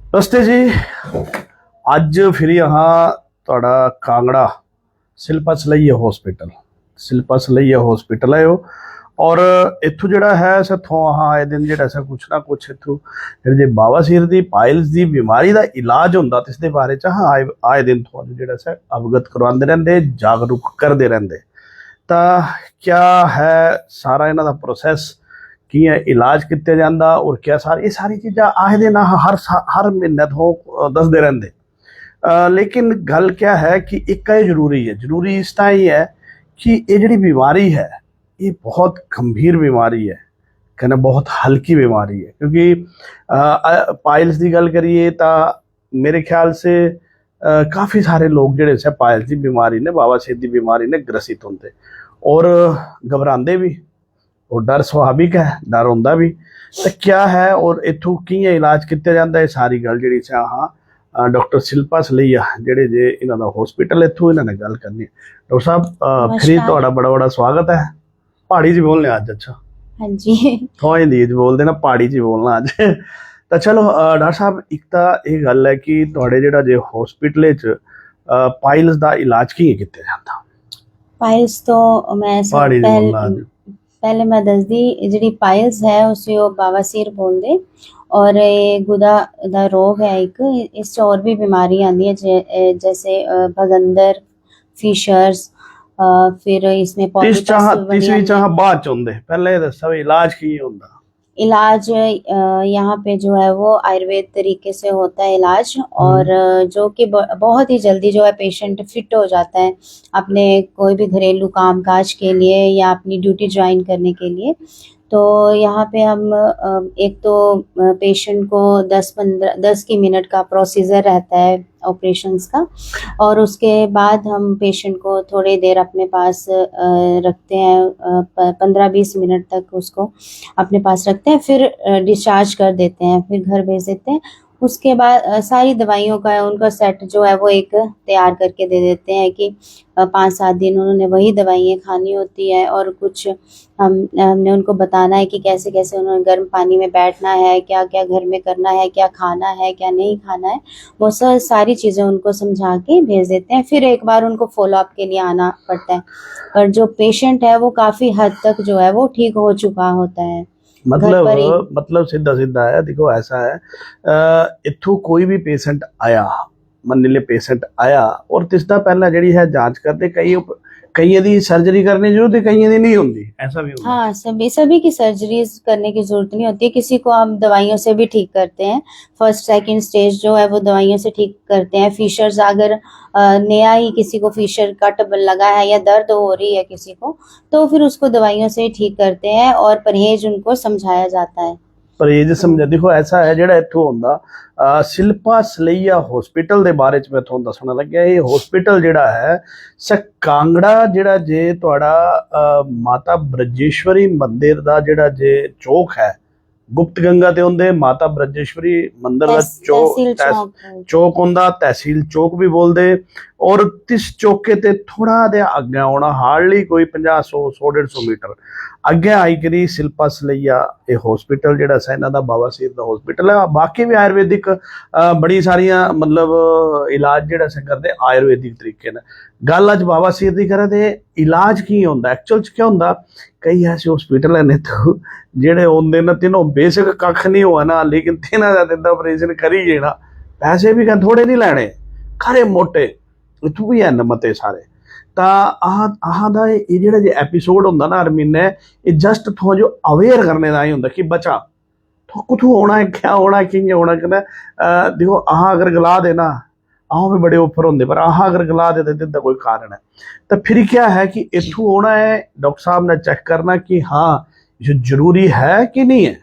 नमस्ते जी। ਅੱਜ ਫਿਰ यहाँ ਤੁਹਾਡਾ ਕਾਂਗੜਾ ਸਿਲਪਾ ਸਲਈਆ ਹਸਪੀਟਲ ਹੈ ਉਹ। ਔਰ ਇੱਥੋਂ ਜਿਹੜਾ ਹੈ ਸਥੋਂ ਆਏ ਦਿਨ ਜਿਹੜਾ ਸਾ ਕੁਛ ਨਾ ਕੁਛ ਇੱਥੋਂ ਜਿਹੜੇ ਬਾਵਾਸੀਰ ਦੀ ਪਾਇਲਸ ਦੀ ਬਿਮਾਰੀ ਦਾ ਇਲਾਜ ਹੁੰਦਾ ਤੇ ਇਸ ਦੇ ਬਾਰੇ ਚ ਆਏ ਦਿਨ ਤੁਹਾਨੂੰ ਜਿਹੜਾ ਸਾ ਅਵਗਤ ਕਰਵਾਉਂਦੇ ਰਹਿੰਦੇ, ਜਾਗਰੂਕ ਕਰਦੇ ਰਹਿੰਦੇ। ਤਾਂ ਕਿਆ ਹੈ ਸਾਰਾ ਇਹਨਾਂ ਦਾ ਪ੍ਰੋਸੈਸ, ਕੀ ਹੈ ਇਲਾਜ ਕੀਤਾ ਜਾਂਦਾ ਔਰ ਕਿਆ ਇਹ ਸਾਰੀ ਚੀਜ਼ਾਂ ਆਏ ਦਿਨ ਹਰ ਮਹੀਨੇ ਤੋਂ ਦੱਸਦੇ ਰਹਿੰਦੇ। लेकिन गल क्या है कि एक ये जरूरी इस तरह ही है कि ये जी बीमारी है ये बहुत गंभीर बीमारी है, कहना बहुत हल्की बीमारी है। क्योंकि पाइल्स की गल करिए तो मेरे ख्याल से काफ़ी सारे लोग जोड़े से पाइल्स की बीमारी ने बवासीर की बीमारी ने ग्रसित होंगे और घबराते भी, और डर स्वाभाविक है, डर होंदा भी। तो क्या है और इतों की इलाज किया जाता है सारी गल जी से हाँ डॉक्टर शिल्पा सलैया जेडे जे इन्हां दा हॉस्पिटल इत्थों इन्हां ने गल करनी। डॉक्टर साहब फिर तुहाडा बड़ा बड़ा स्वागत है। पहाड़ी च बोलने आज, अच्छा हाँ जी थोड़ा हिंदी च बोलदे ना, पहाड़ी च बोलना अज। तो चलो डॉक्टर साहब एक तो ये गल है कि तुहाडे जेड़ा जे हॉस्पिटल च पाइल्स दा इलाज कियां कीता जांदा? पाइल्स तो मैं पहाड़ी च बोलना अज। पहले मैं दस दी जी पाइल्स है उसे बावासीर बोल दे, और ये गुदा दा रोग है एक, इस और भी बीमारी आती है जैसे भगंदर, फिशर्स, फिर इसमें तीसरी चाह बाद च हुंदे। पहले दसो इलाज की हुंदा? इलाज यहाँ पे जो है वो आयुर्वेद तरीके से होता है इलाज, और जो कि बहुत ही जल्दी जो है पेशेंट फिट हो जाता है अपने कोई भी घरेलू काम काज के लिए या अपनी ड्यूटी ज्वाइन करने के लिए। तो यहाँ पे हम एक तो पेशेंट को 10 की मिनट का प्रोसीजर रहता है ऑपरेशंस का, और उसके बाद हम पेशेंट को थोड़ी देर अपने पास रखते हैं, 15-20 मिनट तक उसको अपने पास रखते हैं, फिर डिस्चार्ज कर देते हैं, फिर घर भेज देते हैं। उसके बाद सारी दवाइयों का उनका सेट जो है वो एक तैयार करके दे देते हैं कि 5-7 दिन उन्होंने वही दवाइयाँ खानी होती है, और कुछ हमने उनको बताना है कि कैसे कैसे उन्होंने गर्म पानी में बैठना है, क्या क्या घर में करना है, क्या खाना है क्या नहीं खाना है, वो सारी चीज़ें उनको समझा के भेज देते हैं। फिर एक बार उनको फॉलोअप के लिए आना पड़ता है, पर जो पेशेंट है वो काफ़ी हद तक जो है वो ठीक हो चुका होता है। मतलब सीधा है। देखो ऐसा है, इत्थों कोई भी पेशेंट आया, मान ले पेशेंट आया और तिसदा पहला जड़ी है जांच करते, कई यदि सर्जरी करने की जरूरत है, कई यदि नहीं होती, ऐसा भी होता? हाँ, सभी की सर्जरीज करने की जरूरत नहीं होती है। किसी को हम दवाइयों से भी ठीक करते हैं, फर्स्ट सेकंड स्टेज जो है वो दवाइयों से ठीक करते हैं। फिशर्स अगर नया ही किसी को फिशर कट लगा है या दर्द हो रही है किसी को, तो फिर उसको दवाइयों से ठीक करते हैं और परहेज उनको समझाया जाता है। परहेज समझा। देखो ऐसा है जेड़ा इत्थों हुंदा शिल्पा सलैया हॉस्पिटल दे बारे च मैं तुहानूं दसण लग्या। ये हॉस्पिटल जेड़ा है कांगड़ा जेड़ा जे तुहाडा माता ब्रजेश्वरी मंदिर दा जेड़ा जे चौक है, गुप्त गंगा ते हुंदे माता ब्रजेश्वरी मंदिर दा चौक हुंदा, तहसील चौक भी बोलदे। और तिस चौके ते थोड़ा दे अगे आउणा, हार्डली कोई 50-100-150 मीटर अगे आई करी शिल्पा सलैया ये हॉस्पिटल जेड़ा सा इन्हां दा बवासीर दा हॉस्पिटल है। बाकी भी आयुर्वेदिक बड़ी सारियां मतलब इलाज जेड़ा सा करदे आयुर्वेदिक तरीके ने। गल अज बवासीर दी करा ते इलाज की होंदा एक्चुअल च क्या होंदा, कई ऐसे हॉस्पिटल ने तो जेड़े होंदे ना तिन्हों बेसिक कख नहीं हुआ ना, लेकिन तिन्हां दा दिंदा ऑपरेशन करी जेड़ा, पैसे भी थोड़े नहीं लैने, खरे मोटे इत्थों भी है मते सारे। तो आह दा ये जेड़ा जे एपीसोड होंदा ना हर महीने, ये जस्ट थोड़ा जो अवेयर करने दा ही होंदा कि बचा तो कुथों होना है, क्या होना है, कि'यां होना। कहना देखो आह अगर गला देना, आह भी बड़े ऑफर होंदे, पर आह अगर गला दे तो इहदा कोई कारण है। तो फिर क्या है कि इत्थों होना है, डॉक्टर साहब ने चेक करना कि हाँ ये जरूरी है कि नहीं है।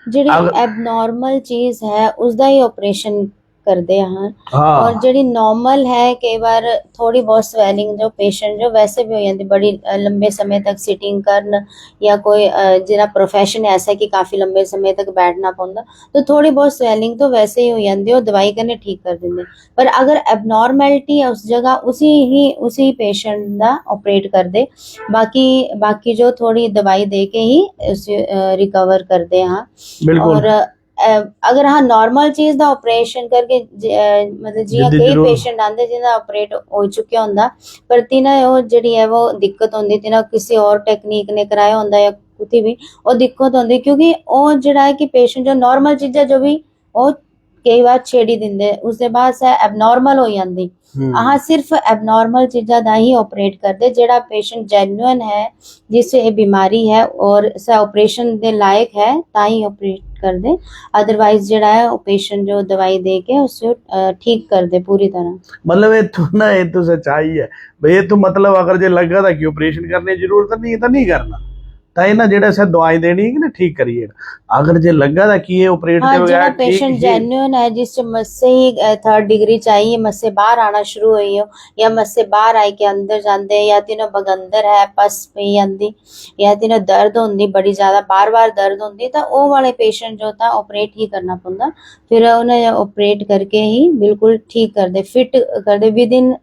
ਜਿਹੜੀ ਐਬਨॉर्मल चीज है उसका ही ऑपरेशन करते हैं। हाँ। और ਜਿਹੜੀ नॉर्मल है कई बार थोड़ी बहुत स्वेलिंग जो पेशेंट जो वैसे भी हो जाती, बड़ी लंबे समय तक सिटिंग करन, या कोई जिहड़ा प्रोफेशन ऐसा कि काफ़ी लंबे समय तक बैठना पौंदा, तो थोड़ी बहुत स्वेलिंग तो वैसे ही हो जाती है, वो दवाई कन्नै ठीक कर देंगे। पर अगर एबनॉर्मैलिटी है उस जगह उसी पेशेंट का ऑपरेट कर दे, बाकी जो थोड़ी दवाई दे के ही उसे रिकवर करते हैं। और अगर हाँ नॉर्मल चीज ਦਾ ਆਪਰੇਸ਼ਨ ਕਰਕੇ ਮਤਲਬ ਜਿਵੇਂ ਜਿੱਦੀ ਕਈ ਜ਼ਰੂਰ ਪੇਸ਼ੈਂਟ ਆਂਦੇ ਜਿਹਦਾ ਆਪਰੇਟ ਹੋ ਚੁੱਕਿਆ ਹੁੰਦਾ ਪਰ ਤਿਨਾ ਉਹ ਜਿਹੜੀ ਹੈ ਉਹ ਦਿੱਕਤ ਹੁੰਦੀ ਤਿਨਾ ਕਿਸੇ ਹੋਰ ਟੈਕਨੀਕ ਨੇ ਕਰਾਇਆ ਹੁੰਦਾ ਜਾਂ ਕੁਤੀ ਵੀ ਉਹ ਦਿੱਕਤ ਹੁੰਦੀ ਕਿਉਂਕਿ ਉਹ ਜਿਹੜਾ ਹੈ ਕਿ ਪੇਸ਼ੈਂਟ ਜੋ ਨਾਰਮਲ ਚੀਜ਼ਾਂ ਜੋ ਵੀ ਉਹ ਕਈ ਵਾਰ ਛੇੜੀ ਦਿੰਦੇ ਉਸਦੇ ਬਾਅਦ ਸੇ ਐਬਨੋਰਮਲ ਹੋ ਜਾਂਦੀ ਆਹ ਸਿਰਫ ਐਬਨੋਰਮਲ ਚੀਜ਼ਾਂ ਦਾ ਹੀ ਆਪਰੇਟ ਕਰਦੇ ਜਿਹੜਾ ਪੇਸ਼ੈਂਟ ਜੈਨੂਇਨ ਹੈ ਜਿਸ ਇਹ ਬਿਮਾਰੀ ਹੈ ਔਰ ਸੇ ਆਪਰੇਸ਼ਨ ਦੇ ਲਾਇਕ ਹੈ ਤਾਂ ਹੀ ਆਪਰੇਟ ਕਰਦੇ ਅਦਰਵਾइज ਜਿਹੜਾ ਹੈ ਉਹ ਪੇਸ਼ੈंट जो दवाई दे के उसे ठीक कर दे पूरी तरह मतलब ये तो ना ये तो सच्चाई है भाई ये तो मतलब अगर जो लगा था कि ऑपरेशन करने की जरूरत नहीं है तो नहीं करना ਤਾਂ ਇਹ ਨਾ ਜਿਹੜਾ ਸੇ ਦਵਾਈ ਦੇਣੀ ਹੈ ਕਿ ਨਾ ਠੀਕ ਕਰੀਏ अगर जे लगा था कि ये ऑपरेट हाँ के जो बगैर पेशेंट ठीक जेन्युइन है जिससे मस्से ही 3rd डिग्री चाहिए मस्से बाहर आना शुरू हुई हो या मस्से बाहर आई के अंदर जाते या तीनों बगंदर है पस पई आंदी या तीनों दर्द होंदी बड़ी ज्यादा बार बार दर्द होंदी तो वो वाले पेशेंट जो था ऑपरेट ही करना पौंदा फिर उन्हें ऑपरेट करके ही बिल्कुल ठीक कर दे फिट कर दे विद इन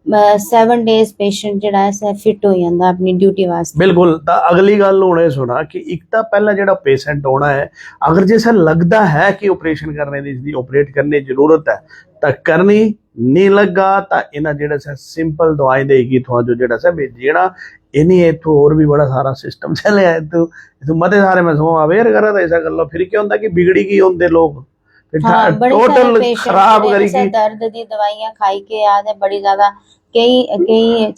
7 डेज पेशेंट ਜਿਹੜਾ ਹੈ ਫਿਟ ਹੋ ਜਾਂਦਾ ਆਪਣੀ ਡਿਊਟੀ ਵਾਸਤੇ ਬਿਲਕੁਲ ਤਾਂ ਅਗਲੀ ਗੱਲ ਹੁਣ ਇਹ ਸੁਣਾ ਕਿ ਇੱਕ ਤਾਂ ਪਹਿਲਾਂ ਜਿਹੜਾ ਪੇਸ਼ੈਂਟ ਹੋਣਾ ਹੈ ਅਗਰ ਜੈਸਾ ਲੱਗਦਾ ਹੈ ਕਿ ਆਪਰੇਸ਼ਨ ਕਰਨੇ ਦੀ ਇਸਦੀ ਆਪਰੇਟ ਕਰਨੇ ਦੀ ਜ਼ਰੂਰਤ ਹੈ ਤਾਂ ਕਰਨੀ ਨਹੀਂ ਲੱਗਾ ਤਾਂ ਇਹਨਾਂ ਜਿਹੜਾ सा ਸਿੰਪਲ ਦਵਾਈ ਦੇਗੀ ਤੁਹਾਨੂੰ ਜਿਹੜਾ सा ਜਿਹੜਾ ਇਨੀ ਇਥੋਂ ਹੋਰ ਵੀ ਬੜਾ ਸਾਰਾ ਸਿਸਟਮ ਚੱਲਿਆ ਇਥੋਂ ਮਤੇ ਸਾਰੇ ਮੈਂ ਸੋ ਅਵੇਅਰ ਕਰਾ ਤਾਂ ਐਸਾ ਗੱਲਾਂ ਫਿਰ ਕੀ ਹੁੰਦਾ ਕਿ ਵਿਗੜੀ ਕੀ ਹੁੰਦੇ ਲੋਕ हाँ बड़े सारे टोटल पेशेंट खराब ਜਿਹੜੇ करेगी ਦਰਦ ਦੀ ਦਵਾਈਆਂ ਖਾਈ ਕੇ ਯਾਦ ਹੈ ਬੜੀ ਜ਼ਿਆਦਾ ਕਈ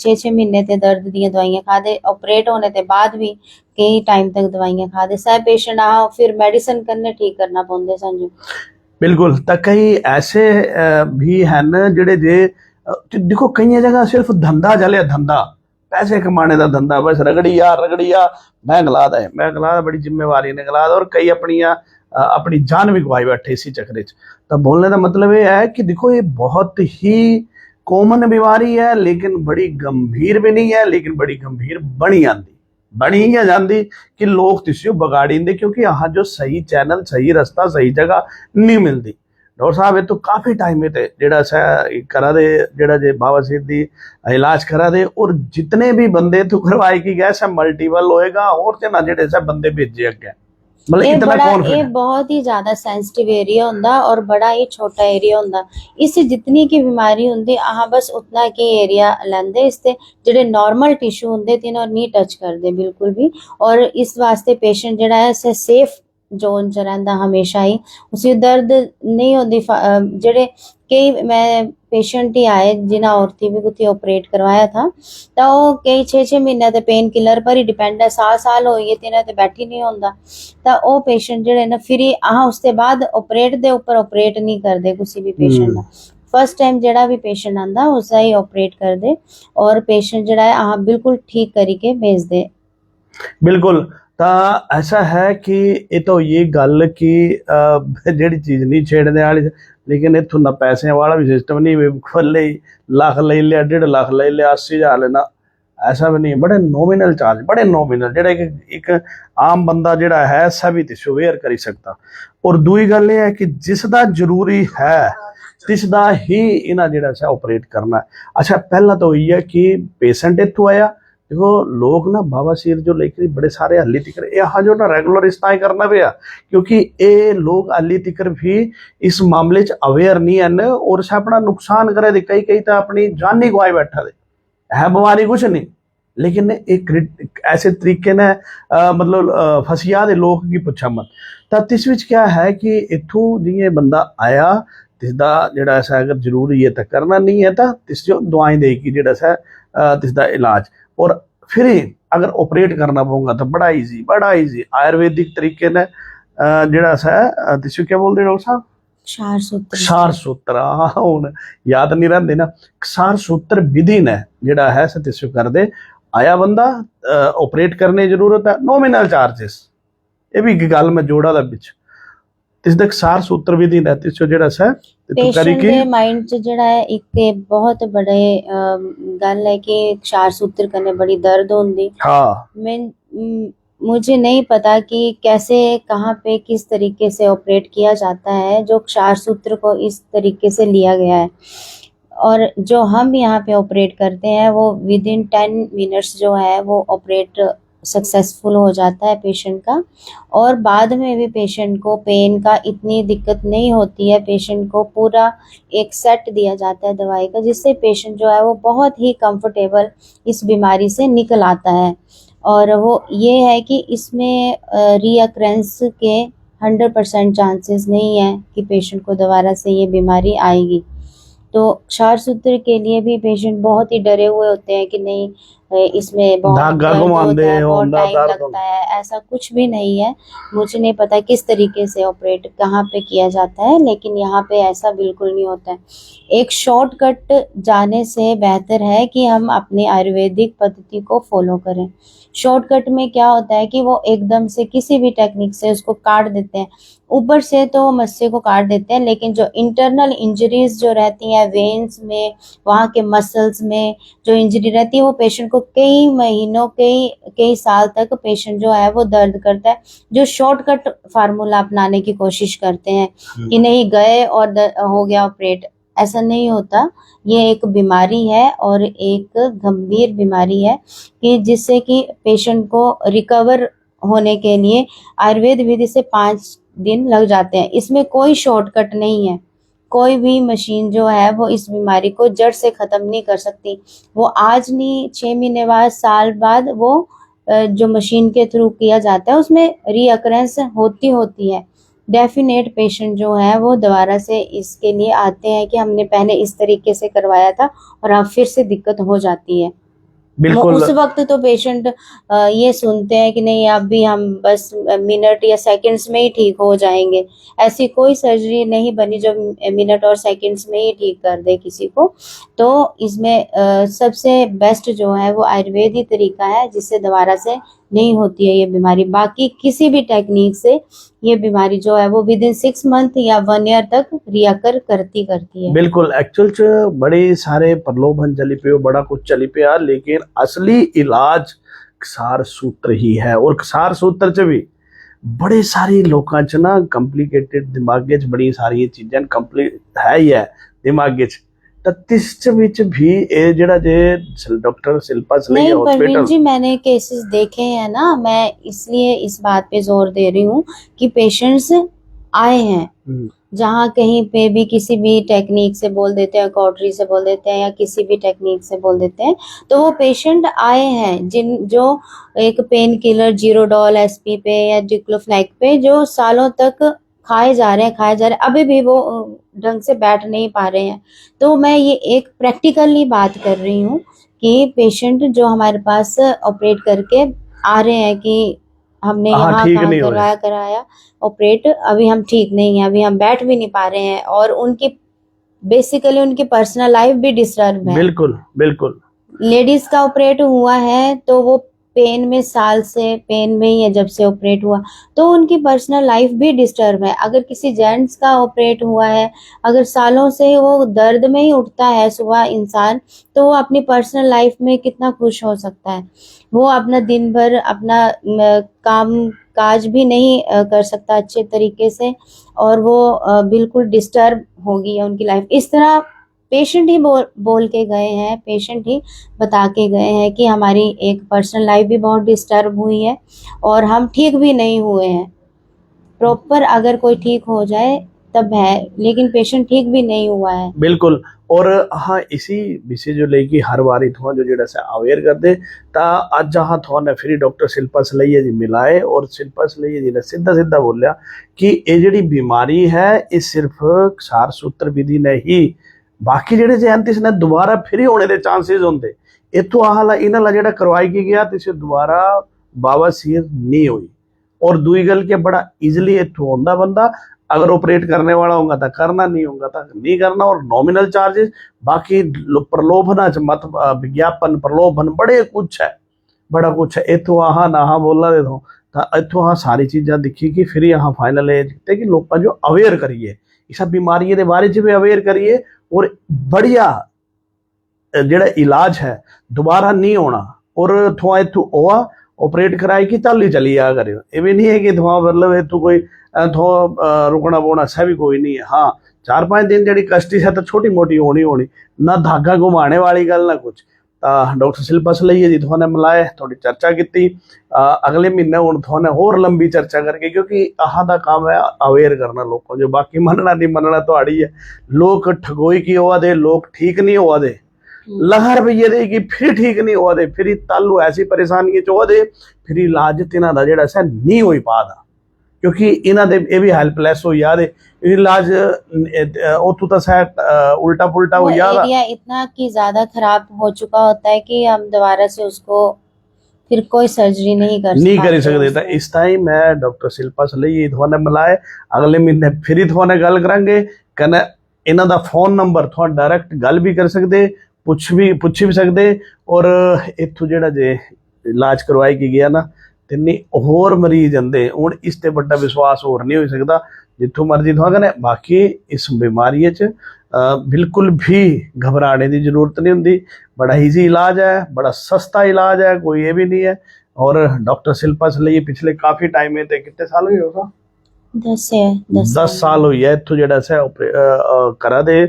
6 ਮਹੀਨੇ ਤੇ ਦਰਦ ਦੀਆਂ ਦਵਾਈਆਂ ਖਾਦੇ ਆਪਰੇਟ ਹੋਣੇ ਤੇ ਬਾਅਦ ਵੀ ਕਈ ਟਾਈਮ ਤੱਕ ਦਵਾਈਆਂ ਖਾਦੇ सब पेशेंट आ फिर मेडिसिन करने ठीक करना पौंदे संजू बिल्कुल ਤਾਂ ਕਈ ਐਸੇ ਵੀ ਹਨ ਜਿਹੜੇ ਜੇ ਦੇਖੋ ਕਈਆਂ ਜਗ੍ਹਾ ਸਿਰਫ ਧੰਦਾ ਚੱਲਿਆ ਧੰਦਾ पैसे कमाने का धंधा बस रगड़िया मैं गलाद है मैं गलाद बड़ी जिम्मेवारी ने गलाद और कई अपनी जान भी गवाई बैठे इसी चक्कर तो बोलने का मतलब ये है कि देखो ये बहुत ही कॉमन बीमारी है लेकिन बड़ी गंभीर भी नहीं है लेकिन बड़ी गंभीर बनी ही जाती कि लोग तिसियो बगाड़ी देंगे क्योंकि यहाँ जो सही चैनल सही रास्ता सही जगह नहीं मिलती डॉक्टर साहब ये तो काफ़ी टाइम ते जेड़ा सा करा दे जेड़ा जे बवासीर दी इलाज करा दे और जितने भी बंदे तो करवाए की गए सा मल्टीपल होएगा और ते ना जेड़े सा बंदे भेजे अगे मतलब ਇਹ इतना ਬੜਾ ਇਹ कॉन्फिडेंट ਬਹੁਤ ਹੀ ਜ਼ਿਆਦਾ ਸੈਂਸਿਟਿਵ ਏਰੀਆ ਹੁੰਦਾ ਔਰ ਬੜਾ ਹੀ ਛੋਟਾ ਏਰੀਆ ਹੁੰਦਾ ਇਸ ਜਿਤਨੀ ਕੀ ਬਿਮਾਰੀ ਹੁੰਦੀ ਆਹ ਬਸ ਉਤਨਾ ਕੀ ਏਰੀਆ ਲੈਂਦੇ ਇਸ ਤੇ ਜਿਹੜੇ ਨਾਰਮਲ ਟਿਸ਼ੂ ਹੁੰਦੇ ਤਿਨੋਂ ਨਹੀਂ ਟੱਚ ਕਰਦੇ ਬਿਲਕੁਲ ਵੀ ਔਰ ਇਸ ਵਾਸਤੇ ਪੇਸ਼ੈਂਟ ਜਿਹੜਾ ਹੈ ਸੇਫ जोन च रहिंदा हमेशा ही उसी दर्द नहीं होंदी जेड़े कई मैं पेशेंट ही आए जिन्हें औरती भी कुछ ऑपरेट करवाया था तो वो कई 6 महीने ते पेन किलर पर ही डिपेंड है साल हो गए तिन्हें ते बैठी नहीं होंदा तो वो पेशेंट जेड़े ना फिर उसके बाद ऑपरेट दे ऊपर ऑपरेट नहीं करते किसी भी पेशेंट का फर्स्ट टाइम जेड़ा भी पेशेंट आंदा उसका ही ऑपरेट कर दे और पेशेंट जेड़ा है बिल्कुल ठीक करके भेज दे बिल्कुल ਤਾਂ ਐਸਾ ਹੈ ਕਿ ਇਹ ਤਾਂ ਇਹ ਗੱਲ ਕਿ ਜਿਹੜੀ ਚੀਜ਼ ਨਹੀਂ ਛੇੜਨੇ ਵਾਲੀ ਲੇਕਿਨ ਇੱਥੋਂ ਨਾ ਪੈਸਿਆਂ ਵਾਲਾ ਵੀ ਸਿਸਟਮ ਨਹੀਂ ਖੁੱਲੇ ਲੱਖ ਲੈ ਲਿਆ 1.5 ਲੱਖ ਲੈ ਲਿਆ 80,000 ਲੈਣਾ ऐसा भी नहीं बड़े नॉमिनल चार्ज बड़े नॉमिनल जेड़ा एक आम बंदा जेड़ा है सभी तिसो वेयर करी सकता और दूई गल ये है कि जिसदा जरूरी है तिसदा ही इन्हां जेड़ा सा ऑपरेट करना है। अच्छा पहला तो ये है कि पेशेंट इत्थों आया देखो लोग ना बवासीर जो लेकर बड़े सारे हाली तिकर यहाँ जो ना रेगुलर इसता करना पे क्योंकि ये लोग हाली तिकर भी इस मामले च अवेयर नहीं है और अपना नुकसान करे दे कई तो अपनी जान ही गवाई बैठा दे है बीमारी कुछ नहीं लेकिन एक ऐसे तरीके ने मतलब फसिया दे लोग की पुछा मत तो तिस विच क्या है कि इत्थों जियां बंदा आया तिसदा जेड़ा सा अगर जरूरी है तो करना नहीं है तो तिस जो दवाई देगी जेड़ा सा तिसदा इलाज और फिर अगर ऑपरेट करना पऊंगा तो बड़ा इजी आयुर्वेदिक तरीके ने जेड़ा सा तिसो क्या बोलते डॉक्टर साहब क्षार सूत्र हाँ हुण याद नहीं रहंदे ना क्षार सूत्र विधि ने जेड़ा है तिसो कर दे आया बंदा ऑपरेट करने की जरूरत है नॉमिनल चार्जेस ये भी गल मैं जोड़ा दा विच तिसदा क्षार सूत्र विधि ने तिसो जेड़ा सा पेशेंट के माइंड च जेड़ा है एक बहुत बड़े गल है कि क्षार सूत्र करने बड़ी दर्द होंदी हाँ मैं मुझे नहीं पता कि कैसे कहाँ पे किस तरीके से ऑपरेट किया जाता है जो क्षार सूत्र को इस तरीके से लिया गया है और जो हम यहाँ पे ऑपरेट करते हैं वो विद इन 10 मिनट्स जो है वो ऑपरेट सक्सेसफुल हो जाता है पेशेंट का, और बाद में भी पेशेंट को पेन का इतनी दिक्कत नहीं होती है। पेशेंट को पूरा एक सेट दिया जाता है दवाई का, जिससे पेशेंट जो है वो बहुत ही कंफर्टेबल इस बीमारी से निकल आता है। और वो ये है कि इसमें रीअक्रेंस के 100% चांसेस नहीं है कि पेशेंट को दोबारा से ये बीमारी आएगी। तो क्षारसूत्र के लिए भी पेशेंट बहुत ही डरे हुए होते हैं कि नहीं इसमें बहुत धागा दर्द घुमांदे होता है, बहुत होंदा टाइम दर्द लगता है। ऐसा कुछ भी नहीं है। मुझे नहीं पता किस तरीके से ऑपरेट कहाँ पे किया जाता है, लेकिन यहाँ पे ऐसा बिल्कुल नहीं होता है। एक शॉर्टकट जाने से बेहतर है कि हम अपनी आयुर्वेदिक पद्धति को फॉलो करें। शॉर्टकट में क्या होता है कि वो एकदम से किसी भी टेक्निक से उसको काट देते हैं, ऊपर से तो मस्से को काट देते हैं, लेकिन जो इंटरनल इंजरीज जो रहती हैं वेन्स में, वहाँ के मसल्स में जो इंजरी रहती है, वो पेशेंट को कई महीनों कई साल तक पेशेंट जो है वो दर्द करता है। जो शॉर्टकट फार्मूला अपनाने की कोशिश करते हैं कि नहीं गए और हो गया ऑपरेट, ऐसा नहीं होता। ये एक बीमारी है और एक गंभीर बीमारी है कि जिससे कि पेशेंट को रिकवर होने के लिए आयुर्वेद विधि से 5 दिन लग जाते हैं। इसमें कोई शॉर्टकट नहीं है। कोई भी मशीन जो है वो इस बीमारी को जड़ से खत्म नहीं कर सकती। वो आज नहीं, 6 महीने बाद, साल बाद वो जो मशीन के थ्रू किया जाता है उसमें रीअकरेंस होती है। डेफिनेट पेशेंट जो है वो दोबारा से इसके लिए आते हैं कि हमने पहले इस तरीके से करवाया था और अब फिर से दिक्कत हो जाती है। बिल्कुल उस वक्त तो पेशेंट ये सुनते हैं कि नहीं अब भी हम बस मिनट या सेकंड्स में ही ठीक हो जाएंगे। ऐसी कोई सर्जरी नहीं बनी जो मिनट और सेकंड्स में ही ठीक कर दे किसी को। तो इसमें सबसे बेस्ट जो है वो आयुर्वेद ही तरीका है, जिससे दोबारा से नहीं होती है ये बीमारी। बाकी किसी भी टेक्निक से ये बीमारी जो है वो विद इन 6 मंथ या 1 ईयर तक रियाकर करती है। बिल्कुल एक्चुअल च बड़े सारे प्रलोभन चली पे, बड़ा कुछ चली पिया, लेकिन असली इलाज क्षार सूत्र ही है। और क्षार सूत्र च भी बड़े सारे लोगों च ना कंप्लीकेटेड दिमागे च बड़ी सारी चीज़ां कंप्लीट है ही है दिमागे च। तिस विच भी ये जेड़ा जे डॉक्टर शिल्पा सलैया नहीं हॉस्पिटल परवीन जी, मैंने केसेस देखे हैं ना, मैं इसलिए इस बात पे जोर दे रही हूँ कि पेशेंट्स आए हैं जहाँ कहीं पे भी किसी भी टेक्निक से बोल देते हैं, कॉटरी से बोल देते हैं या किसी भी टेक्निक से बोल देते हैं, तो वो पेशेंट आए हैं जो एक पेन किलर जीरोडॉल एसपी पे या डिक्लोफ्लैक पे जो सालों तक खाए जा रहे हैं, अभी भी वो ढंग से बैठ नहीं पा रहे हैं। तो मैं ये एक प्रैक्टिकली बात कर रही हूँ कि पेशेंट जो हमारे पास ऑपरेट करके आ रहे हैं कि हमने यहाँ ठीक काम नहीं हुए। कराया ऑपरेट, अभी हम ठीक नहीं है, अभी हम बैठ भी नहीं पा रहे हैं, और उनकी बेसिकली उनकी पर्सनल लाइफ भी डिस्टर्ब है। बिल्कुल बिल्कुल लेडीज का ऑपरेट हुआ है तो वो पेन में साल से पेन में ही है जब से ऑपरेट हुआ, तो उनकी पर्सनल लाइफ भी डिस्टर्ब है। अगर किसी जेंट्स का ऑपरेट हुआ है, अगर सालों से वो दर्द में ही उठता है सुबह इंसान, तो वो अपनी पर्सनल लाइफ में कितना खुश हो सकता है। वो अपना दिन भर अपना काम काज भी नहीं कर सकता अच्छे तरीके से, और वो बिल्कुल डिस्टर्ब होगी उनकी लाइफ। इस तरह पेशेंट ही बोल के गए हैं, पेशेंट ही बता के गए हैं कि हमारी एक पर्सनल लाइफ भी बहुत डिस्टर्ब हुई है और हम ठीक भी नहीं हुए हैं। प्रॉपर अगर कोई ठीक हो जाए तब है, लेकिन पेशेंट ठीक भी नहीं हुआ है। बिल्कुल। और हाँ, इसी विषय जो लेगी हर बारी थोड़ा जो जेड़ा से अवेयर कर दे, ता आज जहाँ थोड़ा ने फिर डॉक्टर शिल्पा सलैया जी मिलाए, और शिल्पा सलैया जी ने सीधा सीधा बोलिया कि ये जेड़ी बीमारी है ये सिर्फ क्षार सूत्र विधि ने ही, बाकी जेड़े जेंतिस ने दोबारा फिर होने के चांसेस होंगे। इतों आला इन्हां जेड़ा करवाई की गया तिसे दोबारा बावासीर नहीं हुई। और दूई गल के बड़ा इजिली इतों होंदा बंदा, अगर ऑपरेट करने वाला होगा तो करना, नहीं होगा तो नहीं करना। और नॉमिनल चार्जेस, बाकी प्रलोभना च मत विज्ञापन प्रलोभन बड़े कुछ है, बड़ा कुछ है। इतों आहा ना बोलना दे दो इतों हाँ सारी चीज़ां दिखी कि फिर यहाँ फाइनल है कि लोग जो अवेयर करिए इस बीमारियों के बारे में भी अवेयर करिए, और बढ़िया जेड़ा इलाज है दोबारा नहीं होना। और थोड़ा इतों ओआ ऑपरेट कराए कि चल ही चली आ करो, ये भी नहीं है कि थोड़ा मतलब इतों कोई थोड़ा रुकना बोना ऐसा भी कोई नहीं है। हाँ, 4-5 दिन जी कष्टी है तो छोटी मोटी होनी, ना धागा घुमाने वाली गल ना कुछ, ਤਾਂ ਡਾਕਟਰ ਸ਼ਿਲਪਾ ਸਲਈਆ ਜੀ ਤੁਹਾਨੂੰ ਮਿਲਾਏ, ਥੋੜੀ ਚਰਚਾ ਕੀਤੀ। ਅਗਲੇ ਮਹੀਨੇ ਹੁਣ ਤੁਹਾਨੂੰ ਹੋਰ ਲੰਬੀ ਚਰਚਾ ਕਰਕੇ, ਕਿਉਂਕਿ ਆਹ ਦਾ ਕੰਮ ਹੈ ਅਵੇਅਰ ਕਰਨਾ ਲੋਕਾਂ ਜੋ, ਬਾਕੀ ਮੰਨਣਾ ਨਹੀਂ ਮੰਨਣਾ ਤੁਹਾਡੀ ਹੈ। ਲੋਕ ਠਗੋਈ ਕੀ ਹੋਆ ਦੇ, ਲੋਕ ਠੀਕ नहीं होआ दे, ਲੱਖ ਰੁਪਈਏ ਦੇ ਕਿ ਫਿਰ ਠੀਕ ਨਹੀਂ ਹੋਆ ਦੇ, ਫਿਰ ਤਾਲੂ ਐਸੀ ਪਰੇਸ਼ਾਨੀ ਚ ਹੋਆ ਦੇ, ਫਿਰ ਇਲਾਜ ਤੇ ਇਹਨਾਂ ਦਾ ਜਿਹੜਾ ਸਾ ਨਹੀਂ ਹੋਈ ਪਾਦਾ, ਕਿਉਂਕਿ ਇਹਨਾਂ ਦੇ ਇਹ ਵੀ ਹੈਲਪਲੈਸ ਹੋ ਯਾਦ इलाज उतू तो शायद उल्टा पुल्टा हो याद एरिया इतना कि ज्यादा खराब हो चुका होता है कि हम दोबारा से उसको फिर कोई सर्जरी नहीं कर सकते। तो इस टाइम मैं डॉक्टर शिल्पा सलईया थोने मिलाए, अगले महीने फिर ही थोने गल करांगे। कने इन्हां दा फोन नंबर थोड़ा डायरेक्ट गल भी कर सकते, पुछ भी सकते, और इत्थों जेड़ा जे इलाज करवाई की गया ना तिन्नी होर मरीज आंदे, हुण इस ते बड़ा विश्वास होर नहीं हो सकता जिथों मर्जी थोड़ा। बाकी इस बीमारी च बिल्कुल भी घबराने की जरूरत नहीं होंगी, बड़ा ईजी इलाज है, बड़ा सस्ता इलाज है, कोई ये भी नहीं है। और डॉक्टर शिल्पा सलईया पिछले काफ़ी टाइम में कितने साल हुए होगा, 10 साल हुई है इत्थों जेड़ा सा करा दे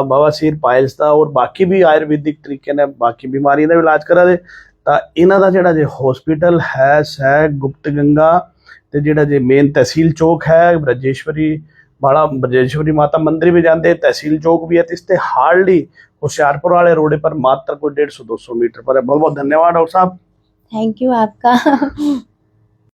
बवासीर पाइल्स का और बाकी भी आयुर्वेदिक तरीके ने बाकी बीमारियों का इलाज करा दे। तो इन्हां दा जेड़ा जे हॉस्पिटल है सै गुप्त गंगा ते जेड़ा जे मेन तहसील चौक है ब्रजेश्वरी बड़ा ब्रजेश्वरी माता मंदिर भी जाते, तहसील चौक भी है, तो इससे हार्डली होशियारपुर वाले रोड पर मात्र कोई 150-200 मीटर पर है। बहुत बहुत धन्यवाद डॉक्टर साहब, थैंक यू आपका।